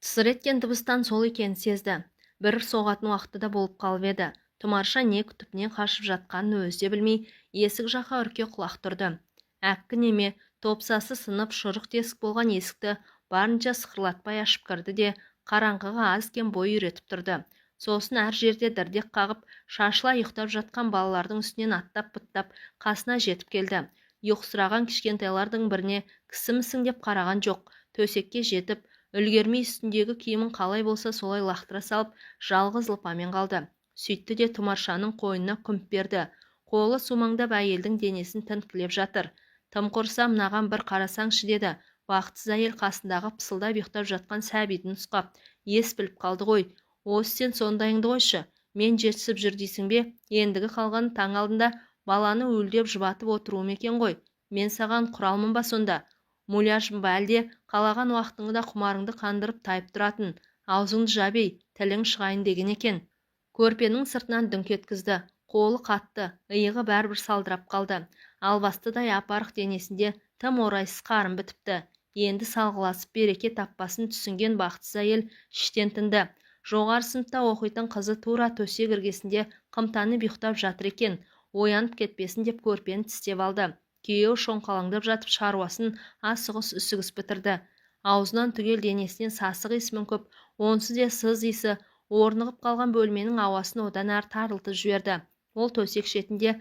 Тысыр еткен дыбыстан сол екенін сезді. Бір соғатын уақыты да болып қалып еді. Тұмарша не күтіп не қашып жатқанын өзі де білмей, есік жаққа үрке құлақ тұрды. Әккі неме топсасы сынып шұрық тесік болған есікті барынша сықырлатпай ашып кірді де, қараңғыға аз кем бой үйретіп тұрды. Сосын әр жерде дірдек қағып, шашыла ұйықтап жатқан балалардың үстінен аттап-бұттап қасына жетіп келді. Ұйқысыраған кішкентайлардың біріне кісімісің деп қараған жоқ. Төсекке жетіп, үлгермей үстіндегі киімін қалай болса солай лақтыра салып, жалғыз лыпамен қалды. Сөйтті де Тұмаршаның қойнына күмп берді. Қолы сумаңдап әйелдің денесін тінткілеп жатыр. Тым құрса мынаған бір қарасаңшы деді. Бақытсыз әйел қасындағы пысылдап ұйықтап жатқан сәбиді нұсқап. Ес біліп қалды ғой. Осы сен сондайыңды қойшы. Мен жетісіп жүр дейсің бе? Ендігі қалған таң алдында баланы өлдеп жұбатып отыруым екен ғой. Мен саған құралмын ба сонда? Муляжым ба әлде қалаған уақытыңда құмарыңды қандырып тайып тұратын? Аузыңды жабей, тілің шығайын деген екен. Көрпенің сыртынан дүңк еткізді. Қолы қатты, иығы бәрібір салдырап қалды. Албастыдай апарық денесінде тым орайсыз қарын бітіпті. Енді салғыласып береке таппасын түсінген бақытсыз әйел іштен тынды. Жоғары сыныпта оқитын қызы тура төсек іргесінде қымтанып ұйықтап жатыр екен. Оянып кетпесін деп көрпені тістеп алды. Күйеуі шоңқалаңдап жатып шаруасын асығыс-үсігіс бітірді. Аузынан түгел денесінен сасық иіс мүңкіп, онсыз де сыз иісі орнығып қалған бөлменің ауасын одан әрі тарылтып жіберді. Ол төсек шетінде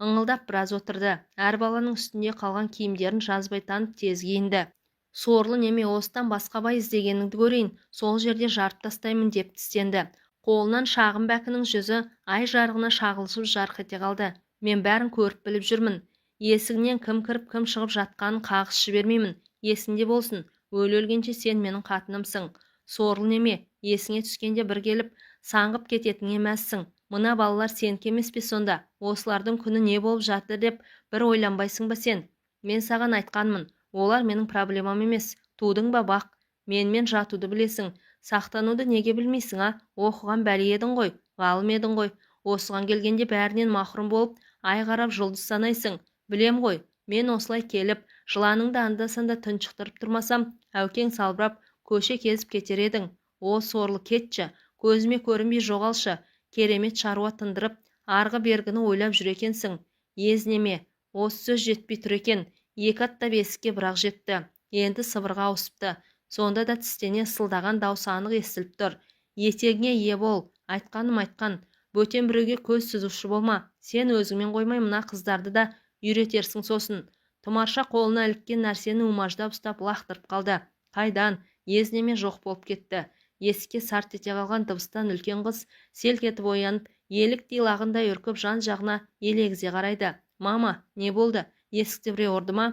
ыңылдап біраз отырды. Әр баланың үстінде қалған киімдерін жазбай танып тез киінді. Сорлы неме, осыдан басқа бай іздегеніңді көрейін, сол жерде жарып тастаймын деп тістенді. Қолынан шағын бәкінің жүзі ай жарығына шағылысып жарқ ете қалды. Мен бәрін көріп біліп жүрмін. Есігінен кім кіріп кім шығып жатқанын қағыс жібермеймін. Есіңде болсын, өлгенше сен менің қатынымсың. Сорлы неме, есіңе түскенде бір келіп саңғып кететін емессің. Мына балалар сенікі емес пе сонда? Осылардың күні не болып жатыр деп бір ойланбайсың ба сен? Мен саған айтқанмын, олар менің проблемам емес. Тудың ба бақ, менімен жатуды білесің. Сақтануды неге білмейсің, а? Оқыған бәле едің ғой, ғалым едің ғой. Осыған келгенде бәрінен махрұм болып, ай қарап жұлдыз санайсың. Білем ғой, мен осылай келіп, жыланыңды анда-санда тұншықтырып тұрмасам, әукең салбырап, көше кезіп кетер едің. О, сорлы, кетші, көзіме көрінбей жоғалшы. Керемет шаруа тындырып, арғы бергіні ойлап жүр екенсің. Езнеме, осы сөз жетпей тұр екен. Екі аттап есікке бірақ жетті. Енді сыбырға ауысыпты. Сонда да тістене сылдаған даусы анық естіліп тұр. Етегіңе ие бол, айтқаным айтқан. Бөтен біреуге көз сүзуші болма. Сен өзіңмен қоймай мына қыздарды да үйретерсің сосын. Тұмарша қолына іліккен нәрсені умаждап ұстап лақтырып қалды. Қайдан? Езнеме жоқ болып кетті. Есікке сарт ете қалған дыбыстан үлкен қыз селк етіп оянып, еліктей лағындай үркіп жан жағына елегізе қарайды. Мама, не болды? Есікте біреу ұрды ма?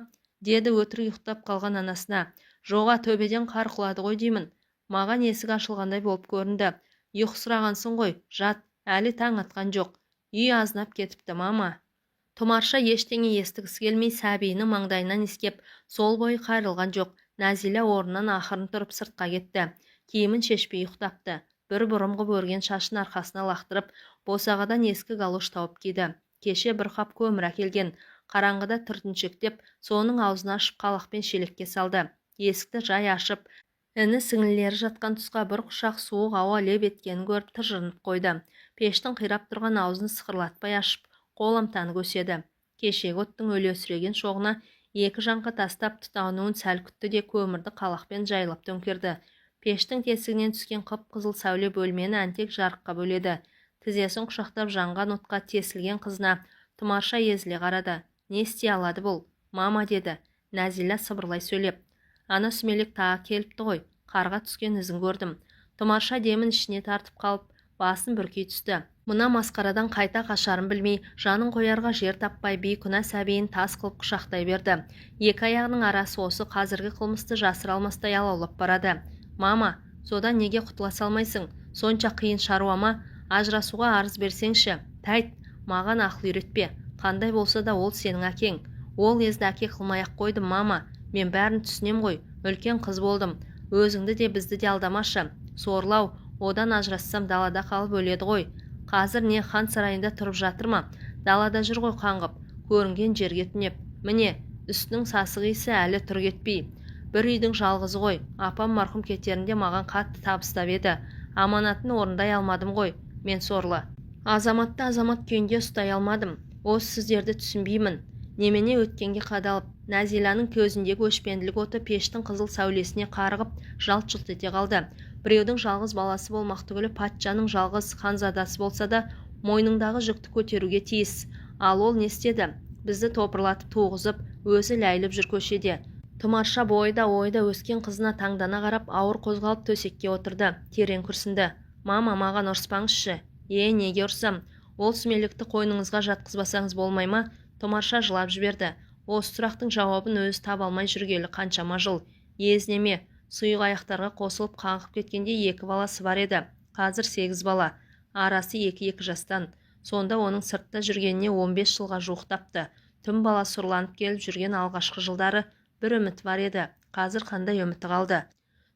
Деді өтірік ұйықтап қалған анасына. Жоға, төбеден қар құлады ғой деймін. Маған есік ашылғандай болып көрінді. Ұйқысырағансың ғой, жат, әлі таң атқан жоқ. Үй азынап кетіпті, мама. Тұмарша ештеңе естігісі келмей сәбиінің маңдайынан иіскеп, сол бойы қайрылған жоқ. Нәзила орнынан ақырын тұрып сыртқа кетті. Киімін шешпей ұйықтапты. Бір бұрымғы өрген шашын арқасына лақтырып, босағадан ескі галош тауып киді. Кеше бір қап көмір әкелген. Қараңғыда түртіншектеп, соның аузына ашып қалақпен шелекке салды. Есікті жай ашып, іні сіңлілері жатқан тұсқа бір құшақ суық ауа леп еткенін көріп тыжырынып қойды. Пештің қирап тұрған аузын сықырлатпай ашып, қоламтаны көседі. Кешегі оттың өлеусіреген шоғына екі жаңқа тастап тұтануын сәл күтті де көмірді қалақпен жайлап төңкерді. Пештің тесігінен түскен қып-қызыл сәуле бөлмені әнтек жарыққа бөледі. Тізесін құшақтап жанған отқа тесілген қызына Тұмарша езіле қарады. Не істей алады бұл? Мама, деді. Нәзила сыбырлай сөйлеп. Ана сүмелек тағы келіпті ғой. Қарға түскен ізін көрдім. Тұмарша демін ішіне тартып қалып, басын бүркей түсті. Мына масқарадан қайта қашарын білмей, жанын қоярға жер таппай бейкүнә сәбиін тас қылып құшақтай берді. Екі аяғының арасы осы қазіргі қылмысты жасыра алмастай алаулап барады. Мама, содан неге құтыла салмайсың? Сонша қиын шаруама, ажырасуға арыз берсеңші. Тәйт, маған ақыл үйретпе. Қандай болса да ол сенің әкең. Ол езді әке қылмай-ақ қойдым, мама. Мен бәрін түсінем ғой. Үлкен қыз болдым. Өзіңді де бізді де алдамашы. Сорлау, одан ажырассам далада қалып өледі ғой. Қазір не хан сарайында тұрып жатыр ма? Далада жүр ғой қаңғып, көрінген жерге түнеп. Міне, үстінің сасық иісі әлі тұр кетпей. бір үйдің жалғызы ғой. Апам марқұм кетерінде маған қатты табыстап еді. Аманатын орындай алмадым ғой, мен сорлы. Азаматты азамат күйінде ұстай алмадым. Осы сіздерді түсінбеймін. Немене өткенге қадалып, Нәзиланың көзіндегі өшпенділік оты пештің қызыл сәулесіне қарығып, жалт-жұлт ете қалды. Біреудің жалғыз баласы болмақ түгілі патшаның жалғыз ханзадасы болса да, мойныңдағы жүкті көтеруге тиіс. Ал ол не істеді? Бізді топырлатып туғызып, өзі ләйліп жүр көшеде. Тұмарша бойда өскен қызына таңдана қарап, ауыр қозғалып төсекке отырды. Терең күрсінді. Мама, маған ұрыспаңызшы. Неге ұрсам? Ол сүмелікті қойныңызға жатқызбасаңыз болмай ма? Тұмарша жылап жіберді. Осы сұрақтың жауабын өзі таба алмай жүргелі қаншама жыл. Езнеме, сұйық аяқтарға қосылып қаңғып кеткенде 2 баласы бар еді. Қазір 8 бала. Арасы 2-2 жастан. Сонда оның сыртта жүргеніне 15 жылға жуықтапты. Түн бала сұрланып келіп жүрген алғашқы жылдары бір үміт бар еді. Қазір қандай үміті қалды?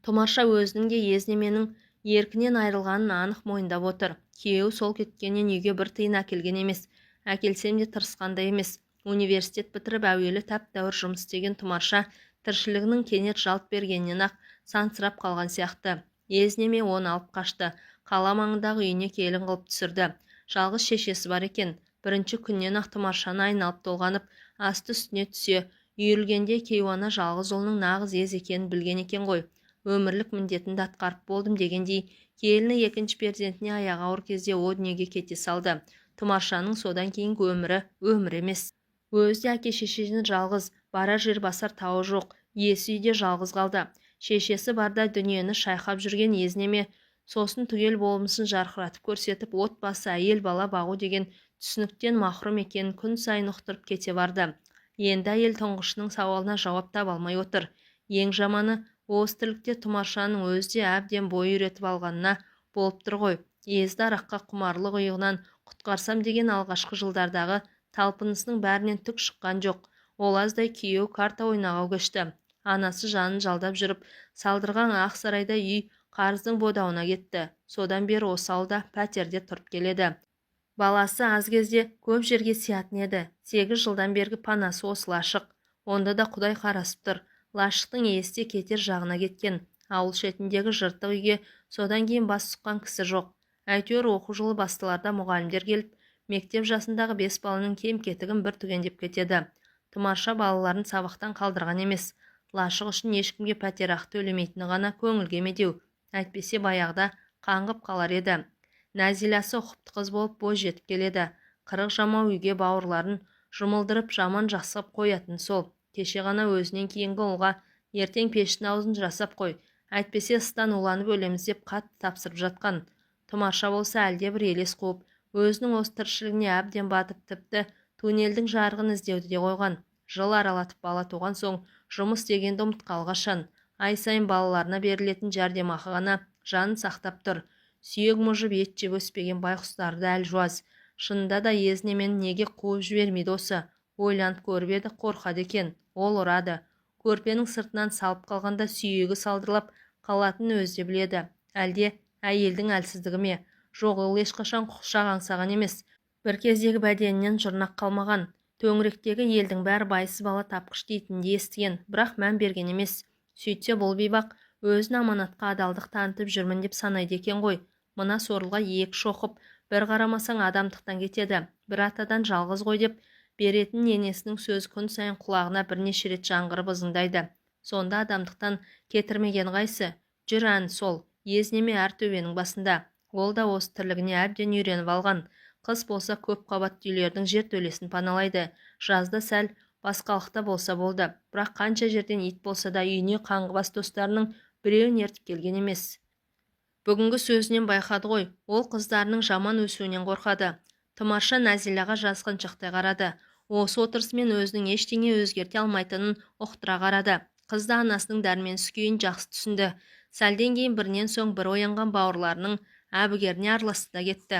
Тұмарша өзінің де Езнеменің еркінен айрылғанын анық мойындап отыр. Күйеуі сол кеткеннен үйге бір тиын әкелген емес. Әкелсем де тырысқандай емес. Университет бітіріп әуелі тәп-тәуір жұмыс істеген Тұмарша тіршілігінің кенет жалт бергеннен ақ сансырап қалған сияқты. Езнеме оны алып қашты. Қала маңындағы үйіне келін қылып түсірді. Жалғыз шешесі бар екен. Бірінші күннен ақ Тұмаршаны айналып толғанып, асты үстіне түсе, үйірілгенде кейуана жалғыз ұлының нағыз ез екенін білген екен ғой. Өмірлік міндетімді атқарып болдым дегендей, келіні екінші перзентіне аяғы ауыр кезде о дүниеге кете салды. Тұмаршаның содан кейінгі өмір емес. Өзі әке-шешесінің жалғыз, барар жер басар тауы жоқ, иесі үйде жалғыз қалды. Шешесі барда дүниені шайқап жүрген Езнеме сосын түгел болмысын жарқыратып көрсетіп, отбасы, әйел бала бағу деген түсініктен махрұм екенін күн сайын ұқтырып кете барды. Енді әйел тұңғышының сауалына жауап таба алмай отыр. Ең жаманы, осы тірлікте Тұмаршаның өзі де әбден бой үйретіп алғанына болып тұр ғой. Езді араққа құмарлық ұйығынан құтқарсам деген алғашқы жылдардағы талпынысының бәрінен түк шыққан жоқ. Ол аздай күйеу карта ойнауға көшті. Анасы жанын жалдап жүріп, салдырған ақ сарайда үй қарыздың бодауына кетті. Содан бері осы ауылда пәтерде тұрып келеді. Баласы аз кезде көп жерге сиятын еді. 8 жылдан бергі панасы осы Лашық. Онда да Құдай қарасып тұр. Лашықтың иесі де кетер жағына кеткен. Ауыл шетіндегі жыртық үйге содан кейін бас сұққан кісі жоқ. Әйтеуір оқу жылы басталарда мұғалімдер келіп, мектеп жасындағы 5 баланың кем-кетігін бір түгендеп кетеді. Тұмарша балаларын сабақтан қалдырған емес. Лашық үшін ешкімге пәтер ақы төлемейтіні ғана көңілге медеу. Әйтпесе баяғыда қаңғып қалар еді. Нәзиласы ұқыпты қыз болып бой жетіп келеді. Қырық жамау үйге бауырларын жұмылдырып жаман жасап қоятын сол. Кеше ғана өзінен кейінгі ұлға ертең пештің аузын жасап қой. Әйтпесе ыстан уланып өлеміз деп қатты тапсырып жатқан. Тұмарша болса әлде бір елес қуып, өзінің осы тіршілігіне әбден батып, тіпті туннельдің жарығын іздеуді де қойған. Жыл аралатып бала туған соң жұмыс дегенді ұмытқалы қашан. Ай сайын балаларына берілетін жәрдемақы ғана жанын сақтап тұр. Сүйек мұжып ет жеп өспеген байқұстарды әлжуаз. Шынында да Езнемен неге қуып жібермейді осы? Ойланып көріп еді, қорқады екен. Ол ұрады. Көрпенің сыртынан салып қалғанда сүйегі салдырлап қалатын өзі де біледі. Әлде әйелдің әлсіздігі ме? Жоқ, ол ешқашан құқшақ аңсаған емес. Бір кездегі бәденінен жұрнақ қалмаған. Төңіректегі елдің бәрі байсыз бала тапқыш дейтінді естіген, бірақ мән берген емес. Сөйтсе бұл бейбақ өзін аманатқа адалдық танытып жүрмін деп санайды екен ғой. Мына сорлыға екі шоқып, бір қарамасаң адамдықтан кетеді. Бір атадан жалғыз ғой деп беретін енесінің сөз күн сайын құлағына бірнеше рет жаңғырып ызыңдайды. Сонда адамдықтан кетірмеген қайсы? Жүр ән сол. Езнеме әр төбенің басында. Ол да осы тірлігіне әбден үйреніп алған. Қыс болса көп қабатты үйлердің жертөлесін паналайды. Жазда сәл басқалықта болса болды. Бірақ қанша жерден ит болса да үйіне қаңғыбас достарының біреуін ертіп келген емес. Бүгінгі сөзінен байқады ғой, ол қыздарының жаман өсуінен қорқады. Тұмарша Нәзилаға жазғаншақтай қарады. Осы отырысымен өзінің ештеңе өзгерте алмайтынын ұқтыра қарады. Қыз да анасының дәрменсіз күйін жақсы түсінді. Сәлден кейін бірінен соң бір оянған бауырларының әбігеріне араласты да кетті.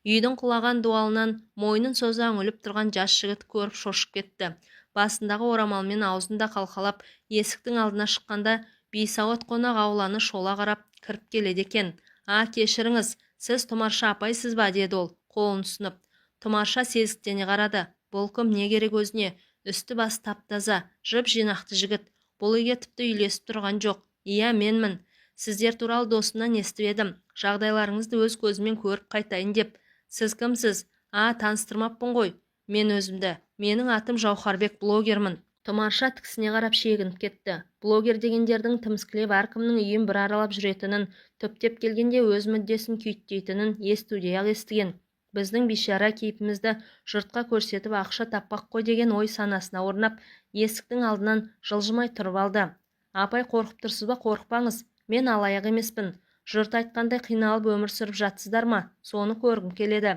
Үйдің құлаған дуалынан мойнын соза үңіліп тұрған жас жігіт көріп шошып кетті. Басындағы орамалмен аузында қалқалап, есіктің алдына шыққанда бейсауат қонақ ауланы шола қарап кіріп келеді екен. Кешіріңіз, сіз Тұмарша апайсыз ба, деді ол, қолын ұсынып. Тұмарша сезіктене қарады. Бұл кім, не керек өзіне? Үсті басы тап-таза, жып жинақты жігіт. бұл үйге тіпті үйлесіп тұрған жоқ. Иә, менмін. Сіздер туралы досымнан естіп едім. Жағдайларыңызды өз көзіммен көріп қайтайын деп. Сіз кімсіз? Таныстырмаппын ғой. Мен өзімді. Менің атым Жауһарбек, блогермін. Тұмарша тікісіне қарап шегініп кетті. Блогер дегендердің тіміскілеп әркімнің үйін бір аралап жүретінін, түптеп келгенде өз мүддесін күйттейтінін естудей-ақ естіген. Біздің бейшара кейпімізді жұртқа көрсетіп ақша таппақ қой деген ой санасына орнап, есіктің алдынан жылжымай тұрып алды. Апай, қорқып тұрсыз ба? Қорықпаңыз. Мен алаяқ емеспін. Жұрт айтқандай қиналып өмір сүріп жатсыздар ма? Соны көргім келеді.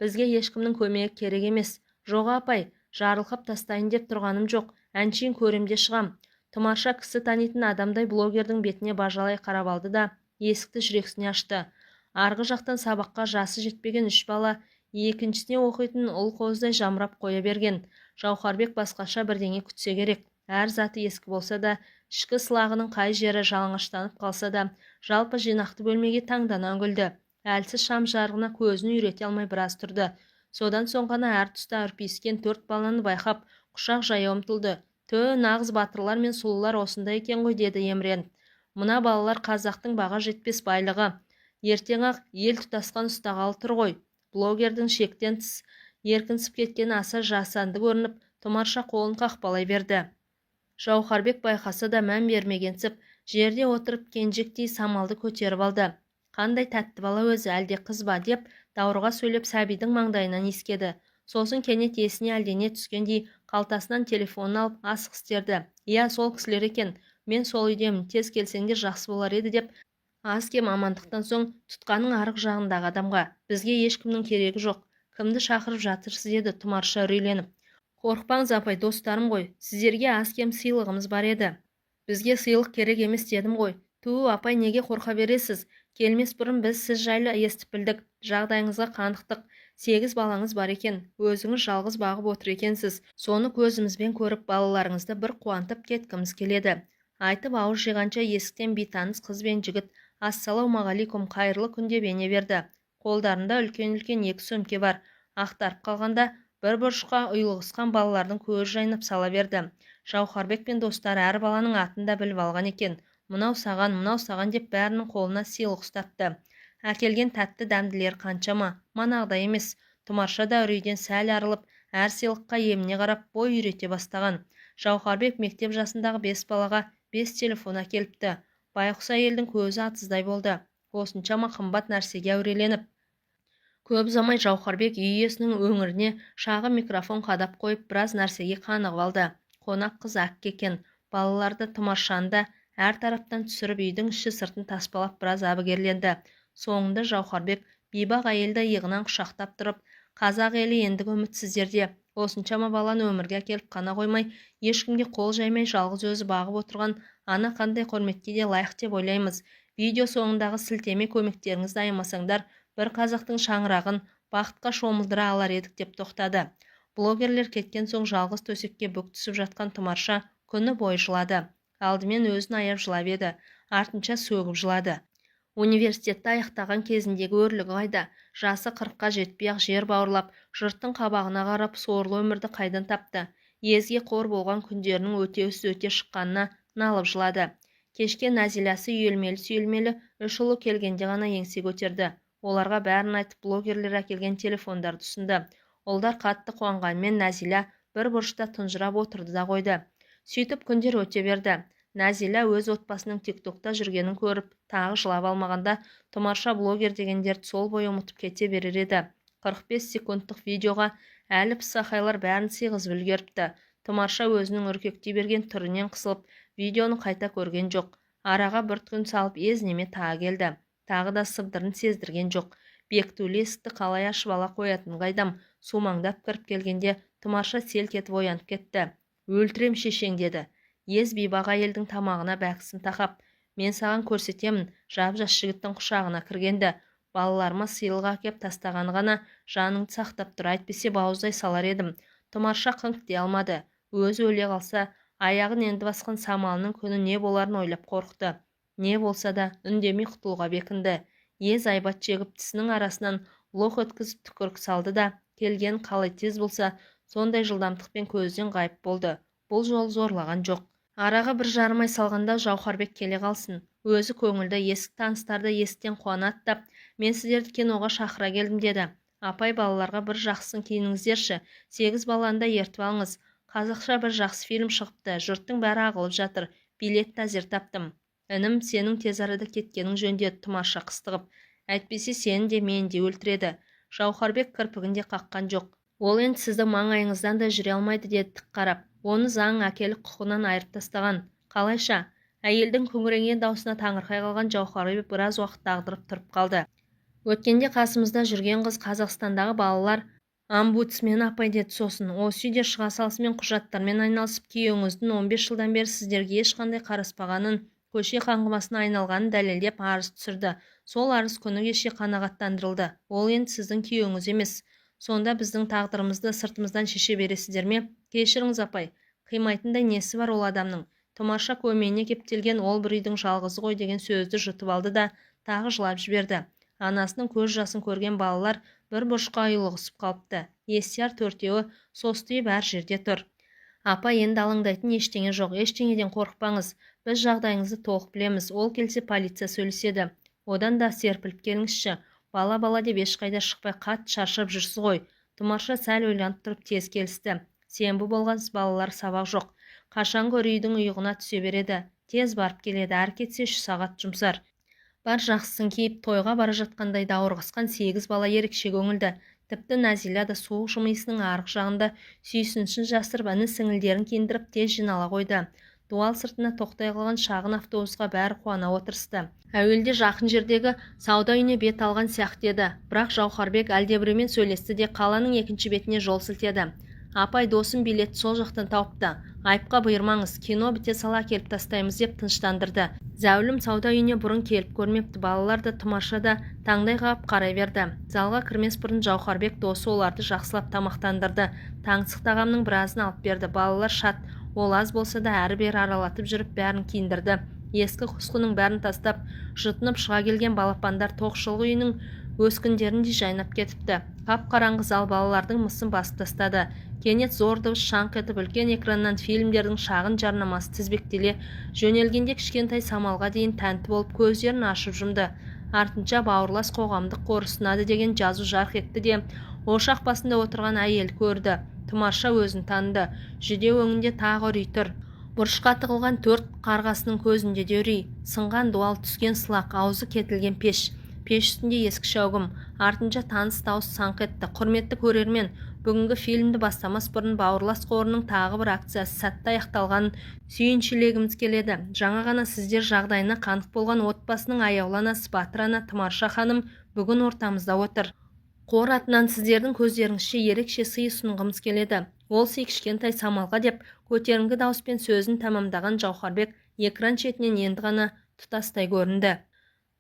Бізге ешкімнің көмегі керек емес. Жоқ апай, жарылқап тастайын деп тұрғаным жоқ. Әншейін көремде шығам. Тұмарша кісі танитын адамдай блогердің бетіне бажалай қарап алды да есікті жүрексіне ашты. Арғы жақтан сабаққа жасы жетпеген 3 бала, екіншісіне оқитын ұл қоздай жамырап қоя берген. Жауһарбек басқаша бірдеңе күтсе керек. Әр заты ескі болса да, ішкі сылағының қай жері жалаңаштанып қалса да, жалпы жинақты бөлмеге таңдана үңілді. Әлсіз шам жарығына көзін үйрете алмай біраз тұрды. Содан соң ғана әр тұста үрпиіскен 4 баланы байқап, құшақ жая ұмтылды. Нағыз батырлар мен сұлулар осында екен ғой, деді еміреніп. Мына балалар қазақтың баға жетпес байлығы. Ертең-ақ ел тұтасқан ұстағалы тұр ғой. Блогердің шектен тыс еркінсіп кеткен аса жасанды көрініп, Тұмарша қолын қақпалай берді. Жауһарбек байқаса да мән бермегенсіп, жерде отырып кенжектей самалды көтеріп алды. Қандай тәтті бала өзі, әлде қыз ба деп даурыға сөйлеп сәбидің маңдайынан иіскеді. Сосын кенет есіне әлдене түскендей қалтасынан телефонын алып асық істерді. Иә, сол кісілер екен. Мен сол үйдемін. Тез келсеңдер жақсы болар еді деп аз кем амандықтан соң тұтқаның арық жағындағы адамға: бізге ешкімнің керегі жоқ. Кімді шақырып жатырсыз, деді Тұмарша үрейленіп. Қорықпаңыз апай, достарым ғой. Сіздерге аз кем сыйлығымыз бар еді. Бізге сыйлық керек емес дедім ғой. Апай, неге қорқа бересіз? Келмес бұрын біз сіз жайлы естіп білдік. Жағдайыңызға қанықтық. 8 балаңыз бар екен. Өзіңіз жалғыз бағып отыр екенсіз. Соны көзімізбен көріп, балаларыңызды бір қуантып кеткіміз келеді. Айтып ауыз жиғанша есіктен бейтаныс қыз бен жігіт ассалаумағалейкум, қайырлы күн деп ене берді. Қолдарында үлкен-үлкен 2 сөмке бар. Ақтарып қалғанда бір бұрышқа ұйлығысқан балалардың көз жайнап сала берді. Жауһарбек пен достары әр баланың атын да біліп алған екен. Мынау саған деп бәрінің қолына сыйлық ұстатты. Әкелген тәтті дәмділер қаншама, манағыдай емес. Тұмарша да үрейден сәл арылып, әр сыйлыққа еміне қарап бой үйрете бастаған. Жауһарбек мектеп жасындағы 5 балаға 5 телефон әкеліпті. Байқұс әйелдің көзі атыздай болды. Осыншама қымбат нәрсеге әуреленіп. Көп замай Жауһарбек үй иесінің өңіріне шағы микрофон қадап қойып, біраз нәрсеге қанығып алды. Қонақ қыз әкке екен. Балаларды Тұмаршаны әр тараптан түсіріп, үйдің іші сыртын таспалап біраз әбігерленді. Соңында Жауһарбек бейбақ әйелді иығынан құшақтап тұрып: қазақ елі ендігі үміт сіздерде. Осыншама баланы өмірге әкеліп қана қоймай, ешкімге қол жаймай жалғыз өзі бағып отырған ана қандай құрметке де лайық деп ойлаймыз. Видео соңындағы сілтеме көмектеріңізді аймасаңдар, бір қазақтың шаңырағын бақытқа шомылдыра алар едік, деп тоқтады. Блогерлер кеткен соң жалғыз төсекке бүк түсіп жатқан Тұмарша күні бойы жылады. Алдымен өзін аяп жылап еді, артынша сөгіп жылады. Университетті аяқтаған кезіндегі өрлігі қайда? Жасы 40-қа жетпей-ақ жер бауырлап, жұрттың қабағына қарап сорлы өмірді қайдан тапты? Езге қор болған күндерінің өте шыққанына налып жылады. Кешке Нәзиләсі үйелмелі-сүйелмелі 3 ұлы келгенде ғана еңсе көтерді. Оларға бәрін айтып, блогерлер әкелген телефондарды ұсынды. Олдар қатты қуанғанмен Нәзилә бір бұрышта тұнжырап отырды да қойды. Сөйтіп күндер өте берді. Нәзилә өз отбасының тиктокта жүргенін көріп, тағы жылап алмағанда, Тұмарша блогер дегендерді сол бойы ұмытып кете берер еді. 45 секундтық видеоға әлі пысақайлар бәрін сыйғызып үлгеріпті. Тұмарша өзінің үркектей берген түрінен қысылып, видеоны қайта көрген жоқ. Араға бір күн салып езнеме тағы келді. Тағы да сыбдырын сездірген жоқ. Бектулі есікті қалай ашып ала қоятын қайдам. Сумаңдап кіріп келгенде Тұмарша селк етіп оянып кетті. Өлтірем шешең, деді. Ез бейбақ әйелдің тамағына бәкісін тақап: мен саған көрсетемін. Жап-жас жігіттің құшағына кіргенді. Балаларыма сыйлық әкеп тастағаны ғана жаныңды сақтап тұр, әйтпесе бауыздай салар едім. Тұмарша қыңқ дей алмады. Өзі өле қалса, аяғын енді басқан самалының күні не боларын ойлап қорықты. Не болса да үндемей құтылуға бекінді. Ез айбат жегіп тісінің арасынан лоқ өткізіп түкірік салды да, келген қалай тез болса, сондай жылдамдықпен көзден ғайып болды. Бұл жол зорлаған жоқ. Араға 1,5 ай салғанда Жауһарбек келе қалсын. Өзі көңілді есік таныстарды есіктен қуана аттап, мен сіздерді киноға шақыра келдім деді. Апай, балаларға бір жақсысын киініңіздерші, 8 баланы да ертіп алыңыз. Қазақша бір жақсы фильм шығыпты, жұрттың бәрі ағылып жатыр. Билетті әзер таптым. Інім, сенің тез арада кеткенің жөн деді Тұмарша қыстығып. Әйтпесе сені де мені де өлтіреді. Жауһарбек кірпігін де қаққан жоқ. Ол енді сізді маңайыңыздан да жүре алмайды деді тік қарап. Оны заң әкелік құқығынан айырып тастаған. Қалайша? Әйелдің күңіренген даусына таңырқай қалған Жауһарбек біраз уақыт дағдырып тұрып қалды. Өткенде қасымызда жүрген қыз Қазақстандағы балалар омбудсмені апай деді. Сосын осы үйде шыға салысымен құжаттармен айналысып, күйеуіңіздің 15 жылдан бері сіздерге ешқандай қараспағанын, көше қаңғымасына айналғанын дәлелдеп арыз түсірді. Сол арыз күні кеше қанағаттандырылды. Ол енді сіздің күйеуіңіз емес. Сонда біздің тағдырымызды сыртымыздан шеше бересіздер ме? Кешіріңіз апай, қимайтындай несі бар ол адамның? Тұмарша көмейіне кептелген ол бір үйдің жалғызы ғой деген сөзді жұтып алды да тағы жылап жіберді. Анасының көз жасын көрген балалар бір бұрышқа ұйлығысып қалыпты. Естияр төртеуі состиып әр жерде тұр. Апа, енді алаңдайтын ештеңе жоқ, ештеңеден қорықпаңыз. Біз жағдайыңызды толық білеміз. Ол келсе полиция сөйлеседі. Одан да серпіліп келіңізші. Бала деп ешқайда шықпай қатты шаршап жүрсіз ғой. Тұмарша сәл ойланып тұрып тез келісті. Сенбі болғансыз, балалар сабақ жоқ. Қашанғы үрейдің ұйығына түсе береді. Тез барып келеді, әр кетсе 3 сағат жұмсар. Бар жақсысын киіп, тойға бара жатқандай даурығысқан 8 бала ерекше көңілді. Тіпті Назила да суық жымиысының арғы жағында сүйсінішін жасырып, іні сіңілдерін киіндіріп тез жинала қойды. Дуал сыртына тоқтай қалған шағын автобусқа бәрі қуана отырысты. Әуелде жақын жердегі сауда үйіне бет алған сияқты еді, бірақ Жауһарбек әлдебіреумен сөйлесті де қаланың екінші бетіне жол сілтеді. Апай, досым билетті сол жақтан тауыпты. Айыпқа бұйырмаңыз, кино біте сала келіп тастаймыз деп тыныштандырды. Зәулім сауда үйіне бұрын келіп көрмепті, балалар да Тұмарша да таңдай қағып қарай берді. Залға кірмес бұрын Жауһарбек досы оларды жақсылап тамақтандырды. Таңсық тағамның біразын алып берді. Балалар шат, ол аз болса да әрі-бері аралатып жүріп бәрін киіндірді. Ескі құсқының бәрін тастап, жұтынып шыға келген балапандар тоқшылғы үйінің өскіндерінде жайнап кетіпті. Қап-қараңғы зал балалардың мысын басып тастады. Кенет зор дыбыс шаңқ етіп, үлкен экраннан фильмдердің шағын жарнамасы тізбектеле жөнелгенде кішкентай Самалға дейін тәнті болып көздерін ашып жұмды. Артынша бауырлас қоғамдық қор ұсынады деген жазу жарқ етті де, ошақ басында отырған әйел көрді. Тұмарша өзін таныды. Жүдеу өңінде тағы үрей тұр. Бұрышқа тығылған 4 қарғасының көзінде де үрей. Сынған дуал, түскен сылақ, аузы кетілген пеш. Пеш үстінде ескі шәугім. Артынша таныс дауыс саңқ етті. Құрметті көрермен, бүгінгі фильмді бастамас бұрын бауырлас қорының тағы бір акциясы сәтті аяқталғанын сүйіншілегіміз келеді. Жаңа ғана сіздер жағдайына қанық болған отбасының аяулы анасы Батыр ана Тұмарша ханым бүгін ортамызда отыр. Қор атынан сіздердің көздеріңізше ерекше сый ұсынғымыз келеді. Ол сый кішкентай Самалға деп көтеріңкі дауыспен сөзін тәмамдаған Жауһарбек экран шетінен енді ғана тұтастай көрінді.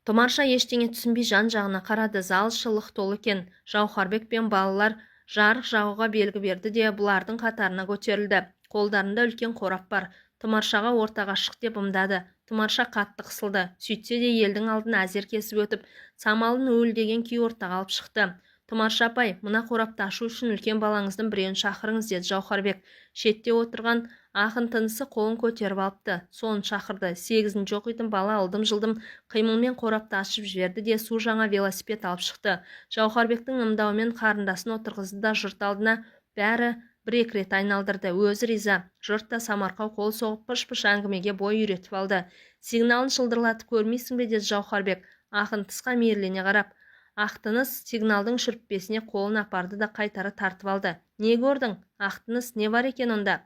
Тұмарша ештеңе түсінбей жан-жағына қарады. Зал шылық толы екен. Жауһарбек пен балалар жарық жағуға белгі берді де бұлардың қатарына көтерілді. Қолдарында үлкен қорап бар. Тұмаршаға ортаға шық деп ымдады. Тұмарша қатты қысылды. Сөйтсе де елдің алдын әзер кесіп өтіп, Самалын өлдеген күй ортаға алып шықты. Тұмарша апай, мына қорапты ашу үшін үлкен балаңыздың біреуін шақырыңыз деді Жауһарбек. Шетте отырған ақын тынысы қолын көтеріп алыпты. Соны шақырды. 8-ші оқитын бала ылдым-жылдым қимылмен қорапты ашып жіберді де су жаңа велосипед алып шықты. Жауһарбектің ымдауымен қарындасын отырғызды да жұрт алдына бәрі бір-екі рет айналдырды. Өзі риза. Жұрт та самарқау қол соғып пыш-пыш әңгімеге бой үйретіп алды. Сигналын шылдырлатып көрмейсің бе деді Жауһарбек, ақын тысқа мейірлене қарап. Ақтыныс сигналдың шүріппесіне қолын апарды да қайтары тартып алды. Не көрдің? Ақтыныс, не бар екен онда?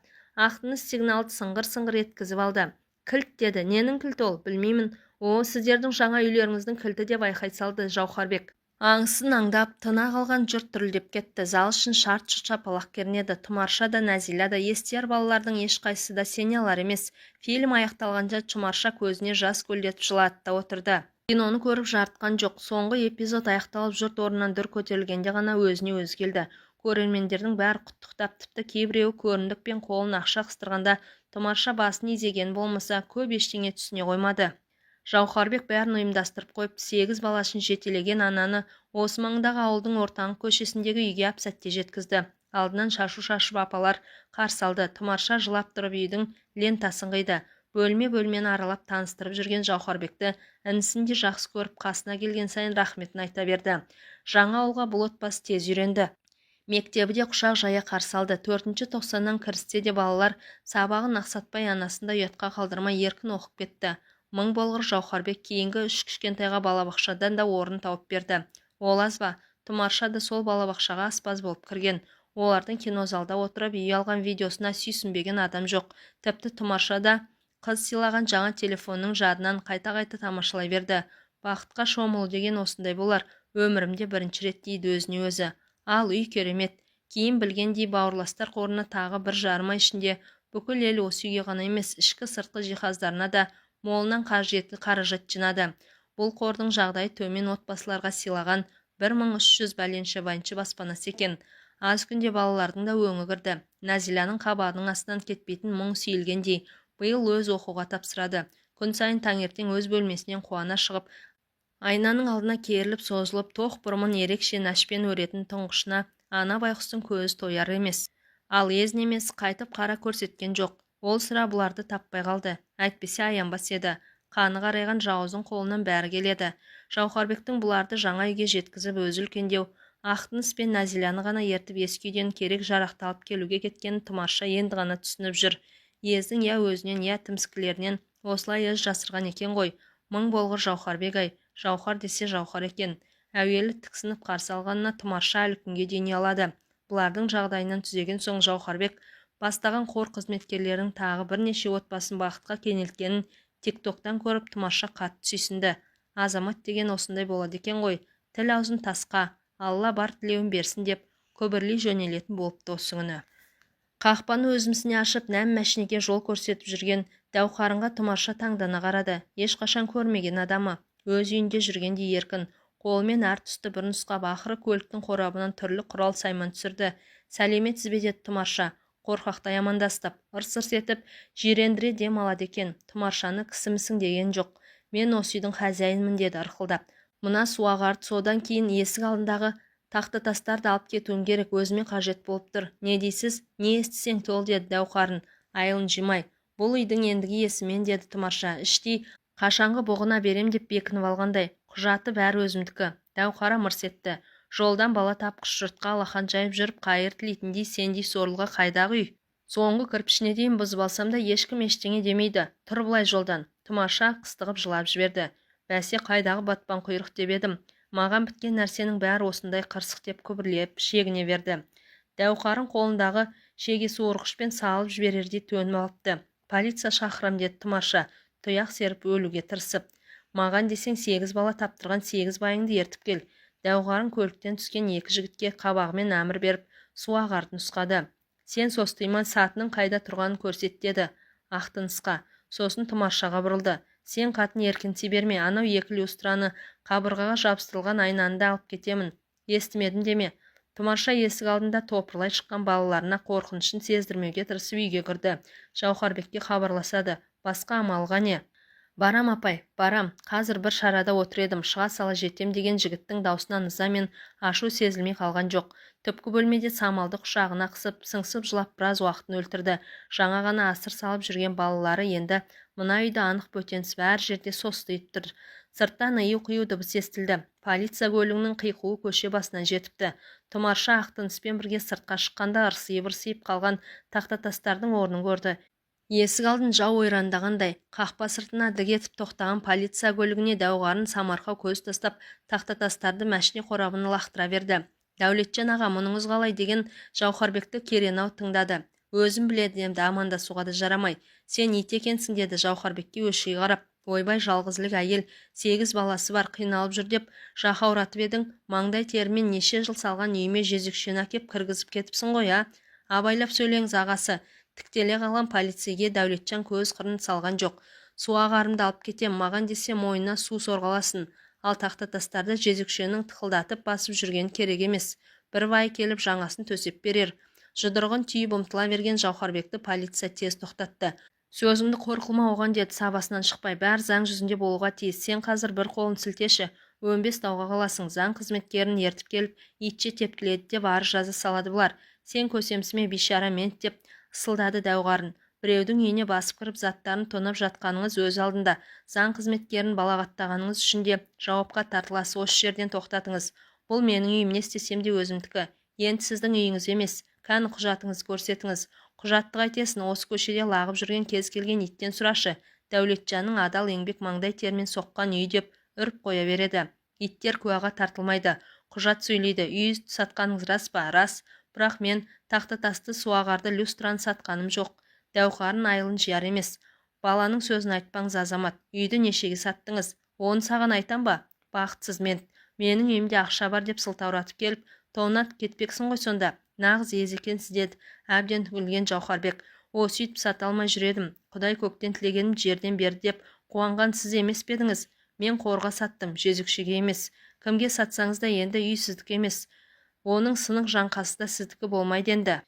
Ақтыныс сигналды сыңғыр-сыңғыр еткізіп алды. Кілт деді. Ненің кілті ол? Білмеймін. О, сіздердің жаңа үйлеріңіздің кілті деп айқай салды Жауһарбек. Аңысын аңдап, тына қалған жұрт дүрілдеп кетті. Зал үшін шарт-шұрт шапалақ кернеді. Тұмарша да, Назила да, естияр балалардың ешқайсысы да сене алар емес. Фильм аяқталғанша Тұмарша көзіне жас көлдетіп жылады да отырды. Киноны көріп жарытқан жоқ. Соңғы эпизод аяқталып жұрт орнынан дүр көтерілгенде ғана өзіне өзі келді. Көрермендердің бәрі құттықтап, тіпті кейбіреуі көріндік пен қолын ақша қыстырғанда Тұмарша басын изеген болмаса, көп ештеңе түсіне қоймады. Жауһарбек бәрін ұйымдастырып қойып, 8 баласын жетелеген ананы осы маңдағы ауылдың ортаңғы көшесіндегі үйге әп-сәтте жеткізді. Алдынан шашу шашып апалар қарсы алды. Тұмарша жылап тұрып үйдің лентасын қиды. Бөлмені аралап таныстырып жүрген Жауһарбекті інісін де жақсы көріп, қасына келген сайын рахметін айта берді. Жаңа ауылға бұл отбасы тез үйренді. Мектебі де құшақ жая қарсы алды. 4-ші тоқсаннан кірісте де балалар сабағын ақсатпай, анасында ұятқа қалдырмай еркін оқып кетті. Мың болғыр Жауһарбек кейінгі 3 кішкентайға балабақшадан да орын тауып берді. Ол аз ба, Тұмарша да сол балабақшаға аспаз болып кірген. Олардың кинозалда отырып үй алған видеосына сүйсінбеген адам жоқ. Тіпті Тұмарша да қыз сыйлаған жаңа телефонның жадынан қайта-қайта тамашалай берді. Бақытқа шомылу деген осындай болар. Өмірімде бірінші рет дейді өзіне өзі. Ал үй керемет. Кейін білгендей бауырластар қорына тағы 1,5 ай ішінде бүкіл ел осы үйге ғана емес, ішкі сыртқы жиһаздарына да молынан қажетті қаражат жинады. Бұл қордың жағдайы төмен отбасыларға сыйлаған 1300 бәленші баспанасы екен. Аз күнде балалардың да өңі кірді. Нәзиляның қабағының астынан кетпейтін мұң сейілгендей, биыл өз оқуға тапсырады. Күн сайын таңертең өз бөлмесінен қуана шығып, айнаның алдына керіліп созылып, тоқ бұрымын ерекше нәшпен өретін тұңғышына ана байқұстың көзі тояр емес. Ал езнемес қайтып қара көрсеткен жоқ. Ол сірә бұларды таппай қалды. Әйтпесе аянбас еді. Қаны қарайған жауыздың қолынан бәрі келеді. Жауһарбектің бұларды жаңа үйге жеткізіп өзі үлкендеу, Ақтыныс пен Нәзиляны ғана ертіп ескі үйден керек жарақты алып келуге кеткен Тұмарша енді ғана түсініп жүр. Ездің я өзінен, я тіміскілерінен осылай өз жасырған екен ғой. Мың болғыр Жауһарбек-ай, Жауһар десе Жауһар екен. Әуелі тіксініп қарсы алғанына Тұмарша әлі күнге дейін алады. Бұлардың жағдайынан түзеген соң Жауһарбек бастаған қор қызметкерлерінің тағы бірнеше отбасын бақытқа кенелткенін тиктоктан көріп Тұмарша қатты сүйсінді. Азамат деген осындай болады екен ғой. Тіл аузын тасқа, Алла бар тілеуін берсін деп көбірлей жөнелетін болыпты осы күні. Қақпаны өзімсіне ашып, нәм мәшінеге жол көрсетіп жүрген Дәуқарынға Тұмарша таңдана қарады. Ешқашан көрмеген адамы, өз үйінде жүргенде еркін, қолымен әр тұсты бір нұсқап, ақыры көліктің қорабынан түрлі құрал сайман түсірді. Сәлеметсіз бе деді Тұмарша, қорқақтай амандастап, ырс-ырс етіп, жирендіре дем алады екен. Тұмаршаны кісімісің деген жоқ. Мен осы үйдің хозяйынмын деді ырқылдап. Мына суағарды, содан кейін есік алдындағы тақты тастарды алып кетуім керек, өзіме қажет болып тұр. Не дейсіз? Не естісең тол деді Дәуқарын, айылын жимай. Бұл үйдің ендігі иесімен деді Тұмарша. Іштей қашанғы бұғына берем деп бекініп алғандай. Құжаты бәрі өзімдікі. Дәуқара мырс етті. Жолдан бала тапқыш жұртқа алақан жайып жүріп қайыр тілейтіндей сендей сорлыға қайдағы үй? Соңғы кірпішіне дейін бұзып алсам да ешкім ештеңе демейді. Тұр былай жолдан. Тұмарша қыстығып жылап жіберді. Бәсе қайдағы батпан құйрық деп едім. Маған біткен нәрсенің бәрі осындай қырсық деп күбірлеп шегіне берді. Дәуқарын қолындағы шегесі орғышпен салып жіберердей төніп алыпты. Полиция шақырам деді Тұмарша, тұяқ серіп өлуге тырысып. Маған десең 8 бала таптырған 8 байыңды ертіп кел. Дәуқарын көліктен түскен 2 жігітке қабағымен әмір беріп, суағарды нұсқады. Сен состыйман сатының қайда тұрғанын көрсет деді Ақтынысқа. Сосын Тұмаршаға бұрылды. Сен қатын еркінсе берме, анау 2 люстраны қабырғаға жабыстырылған айнаны да алып кетемін. Естімедім деме. Тұмарша есік алдында топырлай шыққан балаларына қорқынышын сездірмеуге тырысып үйге кірді. Жауһарбекке хабарласады. Басқа амалға не? Барам апай, барам. Қазір бір шарада отыр едім, шыға сала жетем деген жігіттің даусынан ыза мен ашу сезілмей қалған жоқ. Түпкі бөлмеде самалды құшағына қысып, сыңсып жылап біраз уақытын өлтірді. Жаңа ғана асыр салып жүрген балалары енді мына үйді анық бөтенсіп әр жерде состиып тұр. Сырттан ию-қию дыбыс естілді. Полиция көлігінің қиқуы көше басынан жетіпті. Тұмарша Ақтыныспен бірге сыртқа шыққанда ырсиып қалған тақтатастардың орнын көрді. Есік алдын жау ойрандағандай, қақпа сыртына дік етіп тоқтаған полиция көлігіне Дәуқарын самарқа көз тастап, тақтатастарды мәшіне қорабына лақтыра берді. Дәулетжан аға, мұныңыз қалай деген Жауһарбекті керенау тыңдады. Өзім біледі демді, амандасуға да жарамай. Сен ит екенсің деді Жауһарбекке өшіге қарап. Ойбай, жалғызлік әйел, 8 баласы бар, қиналып жүр деп жақауратып едің, маңдай терімен неше жыл салған үйіме жезөкшені әкеп кіргізіп кетіпсің ғой, а? Абайлап сөйлеңіз ағасы. Тіктеле қалған полицейге Дәулетжан көз қырын салған жоқ. Суағарымды алып кетем, маған десе мойнына су сорғаласын. Ал тақтатастарды жезөкшенің тықылдатып басып жүрген керек емес. Бір бай келіп жаңасын төсеп берер. Жұдырығын түйіп ұмтыла берген Жауһарбекті полиция тез тоқтатты. Сөзімді қорқылма оған деді сабасынан шықпай. Бәр заң жүзінде болуға тиіс. Сен қазір бір қолын сілтеші. 15 дауға қаласың. Заң қызметкерін ертіп келіп, итше тепкіледі деп арыз жаза салады бұлар. Сен көсемсіме бейшара мент деп ысылдады дәуғарын. Біреудің үйіне басып кіріп заттарын тонап жатқаныңыз өз алдында. Заң қызметкерін балағаттағаныңыз үшін де жауапқа тартыласы осы жерден тоқтатыңыз. Бұл менің үйім, не істесем де өзімдікі. Енді сіздің үйіңіз емес. Кәні құжатыңызды көрсетіңіз. Құжатты қайтесін, осы көшеде лағып жүрген кез келген иттен сұрашы. Дәулетжанның адал еңбек маңдай термен соққан үй деп үріп қоя береді. Иттер куәға тартылмайды. Құжат сөйлейді. Үй сатқаныңыз рас па? Рас. Бірақ мен тасты суағарды люстраны сатқаным жоқ. Дәуқарын айылын жияр емес. Баланың сөзін айтпаңыз, азамат. Үйді нешеге саттыңыз? Оны саған айтам ба? Бақытсыз мен. Менің үйімде ақша бар деп сылтауратып келіп, тонат кетпексің ғой сонда. Нағыз езекенсіз деді әбден түңілген Жауһарбек. Осы үйтіп сата алмай жүредім. Құдай көктен тілегенім жерден берді деп қуанған сіз емес пе едіңіз? Мен қорға саттым, жезөкшеге емес. Кімге сатсаңыз да енді үй сіздікі емес. Оның сынық жаңқасы да сіздікі болмайды енді.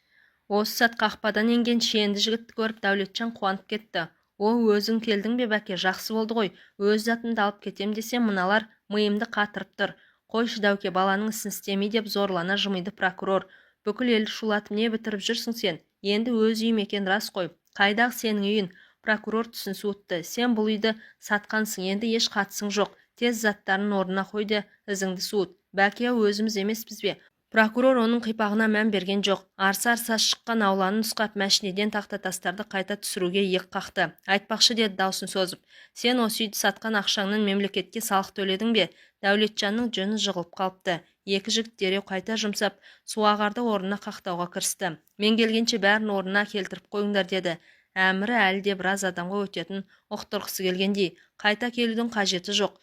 Осы сәт қақпадан енген шенді жігітті көріп Дәулетжан қуанып кетті. О, өзің келдің бе бәке, жақсы болды ғой. Өз затымды алып кетем десем, мыналар миымды қатырып тұр. Қойшы Дәуке, баланың ісін істемей деп зорлана жымиды прокурор. Бүкіл елді шулатып не бітіріп жүрсің сен? Енді өз үйім екен рас қой. Қайдағы сенің үйін? Прокурор түсін суытты. Сен бұл үйді сатқансың, енді еш қатысың жоқ. Тез заттарын орнына қойды, ізіңді суыт. Бәке, өзіміз емеспіз бе? Прокурор оның қипағына мән берген жоқ. Арса-арса шыққан ауланы нұсқап мәшинеден тастарды қайта түсіруге иек қақты. Айтпақшы деді даусын созып. Сен осы үйді сатқан ақшаңның мемлекетке салық төледің бе? Дәулетжанның жөні жығылып қалыпты. Екі жігіт дереу қайта жұмсап, суағарды орнына қақтауға кірісті. Мен келгенше бәрін орнына келтіріп қойыңдар деді. Әмірі әлі де біраз адамға өтетін ұқтырғысы келгендей. Қайта келудің қажеті жоқ.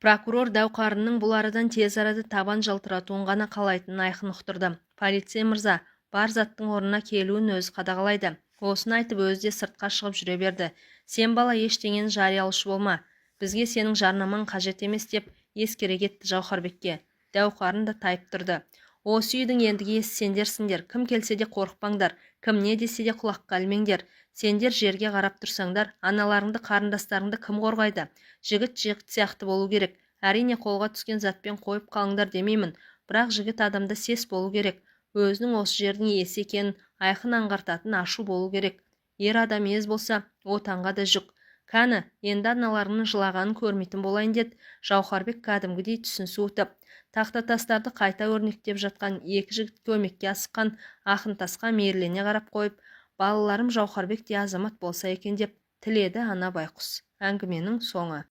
Прокурор Дәуқарынның бұл арадан тез арада табан жалтыратуын ғана қалайтынын айқын ұқтырды. Полиция мырза, бар заттың орнына келуін өзі қадағалайды. Осыны айтып өзі де сыртқа шығып жүре берді. Сен бала ештеңені жариялаушы болма. Бізге сенің жарнамаң қажет емес деп ескере кетті Жауһарбекке. Дәуқарын да тайып тұрды. Осы үйдің ендігі иесі сендерсіңдер. Кім келсе де қорықпаңдар. Кім не десе де құлаққа ілмеңдер. Сендер жерге қарап тұрсаңдар, аналарыңды, қарындастарыңды кім қорғайды? Жігіт сияқты болу керек. Әрине қолға түскен затпен қойып қалыңдар демеймін, бірақ жігіт адамда сес болу керек. Өзінің осы жердің иесі екенін айқын аңғартатын ашу болу керек. Ер адам ез болса, отанға да жүк. Кәні, енді аналарының жылағанын көрмейтін болайын деді. Жауһарбек кәдімгідей түсін суытып. Тастарды қайта өрнектеп жатқан екі жігіт көмекке асыққан Ақынтасқа мейірлене қарап қойып, балаларым Жауһарбек те азамат болса екен деп тіледі ана байқұс. Әңгіменің соңы.